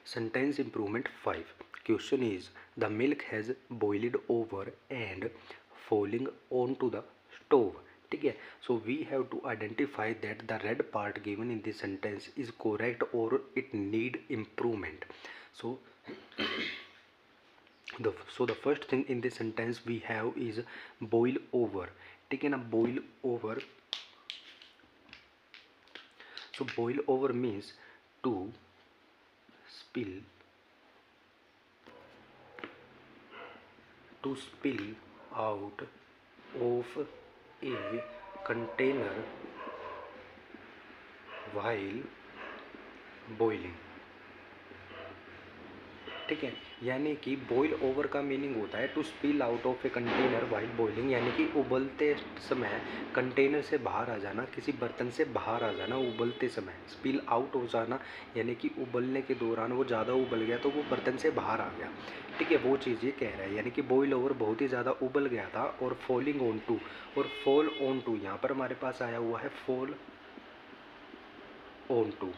Sentence improvement 5. Question is, the milk has boiled over and falling onto the stove. ठीक है, so we have to identify that the red part given in this sentence is correct or it need improvement. So the first thing in this sentence we have is boil over. ठीक है ना, boil over. So boil over means to spill out of a container while boiling. ठीक है, यानी कि boil over का meaning होता है to spill out of a container while boiling, यानी कि उबलते समय कंटेनर से बाहर आ जाना, किसी बर्तन से बाहर आ जाना उबलते समय। स्पिल आउट हो जाना यानी कि उबलने के दौरान वो ज़्यादा उबल गया तो वो बर्तन से बाहर आ गया। ठीक है, वो चीज़ ये कह रहा है, यानी कि बॉईल ओवर बहुत ही ज़्यादा उबल गया था। और फॉलिंग ऑन टू, और फॉल ऑन टू यहाँ पर हमारे पास आया हुआ है फॉल ऑन टू।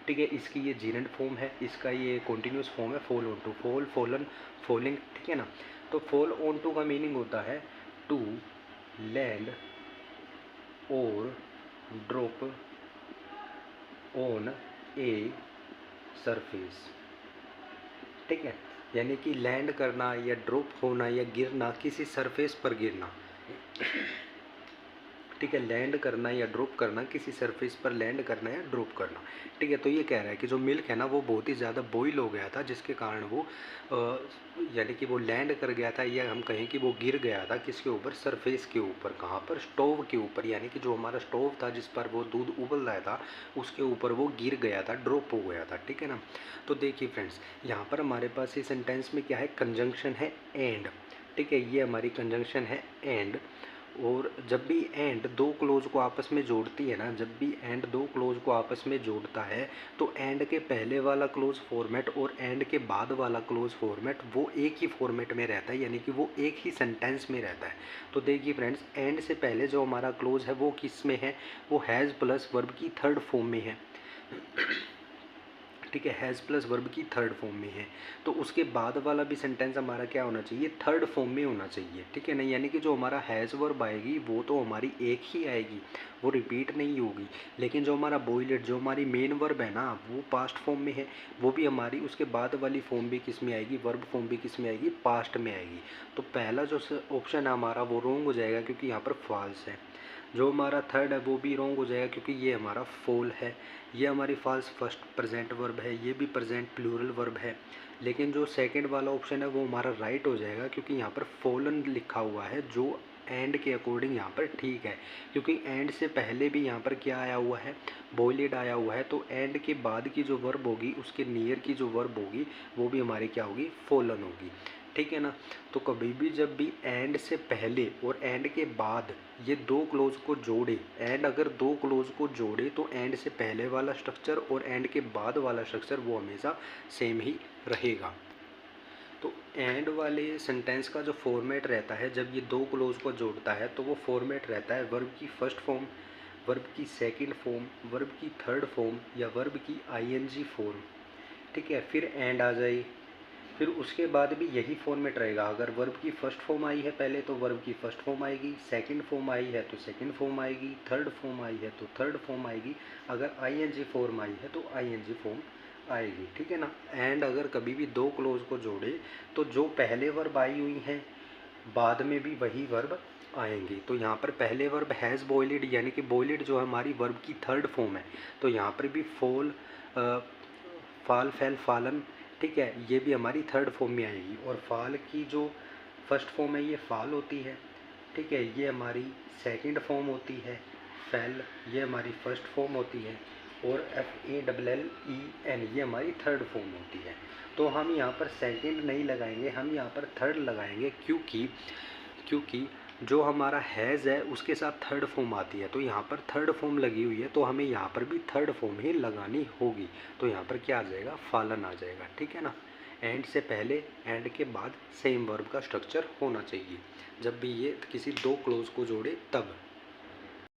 ठीक है, इसकी ये जीरेंट फॉर्म है, इसका ये कॉन्टिन्यूस फॉर्म है fall on to, fall, fallen, falling. ठीक है ना, तो फॉल ऑन टू का मीनिंग होता है टू लैंड और ड्रॉप ऑन ए सरफेस। ठीक है, यानी कि लैंड करना या ड्रॉप होना या गिरना, किसी सरफेस पर गिरना। ठीक है, लैंड करना या ड्रॉप करना, किसी सरफेस पर लैंड करना या ड्रॉप करना। ठीक है, तो ये कह रहा है कि जो मिल्क है ना वो बहुत ही ज़्यादा बॉईल हो गया था, जिसके कारण वो यानी कि वो लैंड कर गया था, या हम कहें कि वो गिर गया था किसके ऊपर, सरफेस के ऊपर। कहाँ पर, स्टोव के ऊपर, यानी कि जो हमारा स्टोव था जिस पर वो दूध उबल रहा था उसके ऊपर वो गिर गया था, ड्रॉप हो गया था। ठीक है ना, तो देखिए फ्रेंड्स, यहाँ पर हमारे पास इस सेंटेंस में क्या है, कंजंक्शन है एंड। ठीक है, ये हमारी कंजंक्शन है एंड। और जब भी एंड दो क्लोज को आपस में जोड़ती है ना, जब भी एंड दो क्लोज को आपस में जोड़ता है तो एंड के पहले वाला क्लोज फॉर्मेट और एंड के बाद वाला क्लोज फॉर्मेट वो एक ही फॉर्मेट में रहता है, यानी कि वो एक ही सेंटेंस में रहता है। तो देखिए फ्रेंड्स, एंड से पहले जो हमारा क्लोज है वो किस में है, वो हैज़ प्लस वर्ब की थर्ड फॉर्म में है। ठीक है, हैज़ प्लस वर्ब की थर्ड फॉर्म में है, तो उसके बाद वाला भी सेंटेंस हमारा क्या होना चाहिए, थर्ड फॉर्म में होना चाहिए। ठीक है ना, यानी कि जो हमारा हैज़ वर्ब आएगी वो तो हमारी एक ही आएगी, वो रिपीट नहीं होगी। लेकिन जो हमारा बॉइल्ड, जो हमारी मेन वर्ब है ना, वो पास्ट फॉर्म में है, वो भी हमारी उसके बाद वाली फॉर्म भी किस में आएगी, वर्ब फॉर्म भी किस में आएगी, पास्ट में आएगी। तो पहला जो ऑप्शन है हमारा वो रॉन्ग हो जाएगा क्योंकि यहाँ पर फॉल्स है। जो हमारा थर्ड है वो भी रॉन्ग हो जाएगा क्योंकि ये हमारा फॉल है। ये हमारी फॉल्स फर्स्ट प्रेजेंट वर्ब है, ये भी प्रेजेंट प्लूरल वर्ब है। लेकिन जो सेकंड वाला ऑप्शन है वो हमारा राइट हो जाएगा क्योंकि यहाँ पर फॉलन लिखा हुआ है, जो एंड के अकॉर्डिंग यहाँ पर ठीक है, क्योंकि एंड से पहले भी यहाँ पर क्या आया हुआ है, बॉइल्ड आया हुआ है। तो एंड के बाद की जो वर्ब होगी, उसके नियर की जो वर्ब होगी वो भी हमारी क्या होगी, फॉलन होगी। ठीक है ना, तो कभी भी जब भी एंड से पहले और एंड के बाद ये दो क्लोज को जोड़े, एंड अगर दो क्लोज को जोड़े तो एंड से पहले वाला स्ट्रक्चर और एंड के बाद वाला स्ट्रक्चर वो हमेशा सेम ही रहेगा। तो एंड वाले सेंटेंस का जो फॉर्मेट रहता है जब ये दो क्लोज को जोड़ता है तो वो फॉर्मेट रहता है वर्ब की फर्स्ट फॉर्म, वर्ब की सेकंड फॉर्म, वर्ब की थर्ड फॉर्म या वर्ब की आईएनजी फॉर्म। ठीक है, फिर एंड आ जाए, फिर उसके बाद भी यही फॉर्मेट रहेगा। अगर वर्ब की फर्स्ट फॉर्म आई है पहले तो वर्ब की फर्स्ट फॉर्म आएगी, सेकंड फॉर्म आई है तो सेकंड फॉर्म आएगी, थर्ड फॉर्म आई है तो थर्ड फॉर्म आएगी, अगर आईएनजी फॉर्म आई है तो आईएनजी फॉर्म आएगी। ठीक है ना, एंड अगर कभी भी दो क्लोज को जोड़े तो जो पहले वर्ब आई हुई हैं बाद में भी वही वर्ब आएंगे। तो यहाँ पर पहले वर्ब हैज़ बॉइल्ड, यानी कि बॉइल्ड जो है हमारी वर्ब की थर्ड फॉर्म है, तो यहाँ पर भी फॉल, फाल, फैल, फालन। ठीक है, ये भी हमारी थर्ड फॉर्म में आएगी। और फाल की जो फर्स्ट फॉर्म है ये फाल होती है। ठीक है, ये हमारी सेकंड फॉर्म होती है फैल, ये हमारी फर्स्ट फॉर्म होती है। और FALLEN ये हमारी थर्ड फॉर्म होती है। तो हम यहाँ पर सेकंड नहीं लगाएंगे, हम यहाँ पर थर्ड लगाएंगे क्योंकि जो हमारा हैज़ है उसके साथ थर्ड फॉर्म आती है, तो यहाँ पर थर्ड फॉर्म लगी हुई है तो हमें यहाँ पर भी थर्ड फॉर्म ही लगानी होगी। तो यहाँ पर क्या आ जाएगा, फालन आ जाएगा। ठीक है ना, एंड से पहले एंड के बाद सेम वर्ब का स्ट्रक्चर होना चाहिए जब भी ये किसी दो क्लोज को जोड़े तब।